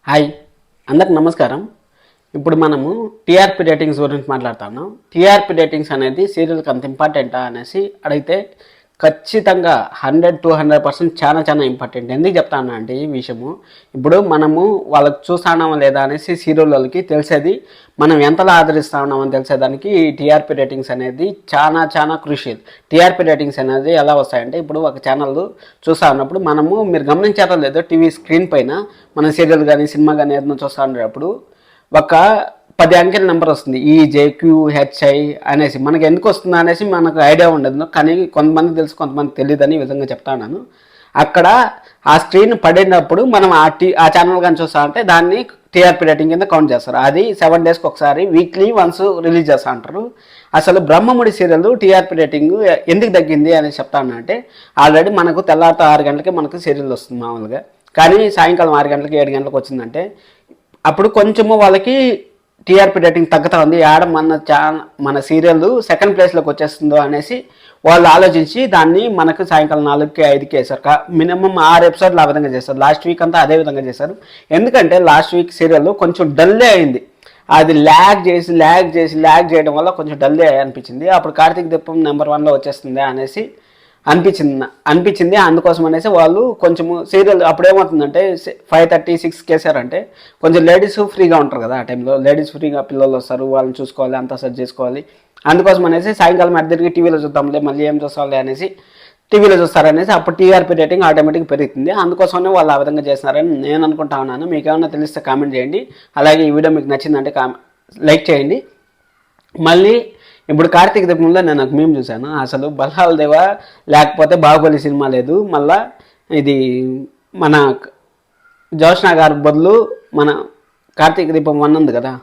Hi, అందరికి నమస్కారం. ఇప్పుడు మనము టీఆర్పీ రేటింగ్స్ గురించి మాట్లాడుతున్నాం. టీఆర్పీ రేటింగ్స్ అనేది సీరియల్కి అంత ఇంపార్టెంటా అనేసి అడిగితే ఖచ్చితంగా 100-200% చాలా ఇంపార్టెంట్. ఎందుకు చెప్తాను అంటే ఈ విషయము ఇప్పుడు మనము వాళ్ళకి చూస్తున్నామా లేదా అనేసి సీరియల్ వాళ్ళకి తెలిసేది, మనం ఎంతలా ఆదరిస్తా ఉన్నామని తెలిసేదానికి ఈ టీఆర్పీ రేటింగ్స్ అనేది చాలా క్రూషియల్. టీఆర్పీ రేటింగ్స్ అనేది ఎలా వస్తాయంటే, ఇప్పుడు ఒక ఛానల్ చూస్తూ ఉన్నప్పుడు మీరు గమనించారో లేదో టీవీ స్క్రీన్ పైన మన సీరియల్ కానీ సినిమా కానీ ఏదైనా చూస్తూ ఉండేటప్పుడు ఒక 10 అంకెల నెంబర్ వస్తుంది, EJQHI అనేసి. మనకి ఎందుకు వస్తుంది అనేసి మనకు ఐడియా ఉండదు, కానీ కొంతమంది తెలుసు కొంతమంది తెలియదు అని ఈ విధంగా చెప్తా ఉన్నాను. అక్కడ ఆ స్క్రీన్ పడినప్పుడు మనం ఆ ఛానల్ కానీ చూస్తా అంటే దాన్ని టీఆర్పీ రేటింగ్ కింద కౌంట్ చేస్తారు. అది 7 డేస్కి ఒకసారి, వీక్లీ వన్స్ రిలీజ్ చేస్తా అంటారు. అసలు బ్రహ్మముడి సీరియల్ టీఆర్పీ రేటింగ్ ఎందుకు తగ్గింది అని చెప్తాను అంటే, ఆల్రెడీ మనకు తెల్లారితో 6 గంటలకి మనకు సీరియల్ వస్తుంది మామూలుగా, కానీ సాయంకాలం 6 గంటలకి 7 గంటలకు వచ్చిందంటే అప్పుడు కొంచెము వాళ్ళకి టీఆర్పీ రేటింగ్ తగ్గుతా ఉంది, ఆడ మన సీరియల్ సెకండ్ ప్లేస్లోకి వచ్చేస్తుందో అనేసి వాళ్ళు ఆలోచించి దాన్ని మనకు సాయంకాలం 4కి 5కి వేశారు. మినిమం 6 ఎపిసోడ్లు ఆ విధంగా చేస్తారు. లాస్ట్ వీక్ అంతా అదే విధంగా చేశారు. ఎందుకంటే లాస్ట్ వీక్ సీరియల్ కొంచెం డల్లే అయింది. అది ల్యాగ్ చేయడం వల్ల కొంచెం డల్లే అనిపించింది. అప్పుడు కార్తీక దీపం నెంబర్ 1లో వచ్చేస్తుంది అనేసి అనిపించింది. అందుకోసం అనేసి వాళ్ళు కొంచెము సీరియల్ అప్పుడు ఏమవుతుందంటే 5:30-6 కేసారంటే కొంచెం లేడీస్ ఫ్రీగా ఉంటారు కదా, ఆ టైంలో లేడీస్ ఫ్రీగా పిల్లలు వస్తారు, వాళ్ళని చూసుకోవాలి, అంతా సెట్ చేసుకోవాలి. అందుకోసం అనేసి సాయంకాలం అద్దరికి టీవీలో చూద్దాంలే, మళ్ళీ ఏం చూస్తాంలే అనేసి టీవీలో చూస్తారనేసి అప్పుడు టీఆర్పీ రేటింగ్ ఆటోమేటిక్గా పెరుగుతుంది. అందుకోసమే వాళ్ళు ఆ విధంగా చేస్తున్నారని నేను అనుకుంటా ఉన్నాను. మీకు ఏమైనా తెలిస్తే కామెంట్ చేయండి. అలాగే ఈ వీడియో మీకు నచ్చిందంటే లైక్ చేయండి. మళ్ళీ ఇప్పుడు కార్తీక దీపంలో నేను ఒక మీమ్ చూశాను, అసలు బల్హాల్ దేవా లేకపోతే బాహుబలి సినిమా లేదు, మళ్ళా ఇది మన జోష్నా గారి బదులు మన కార్తీక దీపం 1 ఉంది కదా,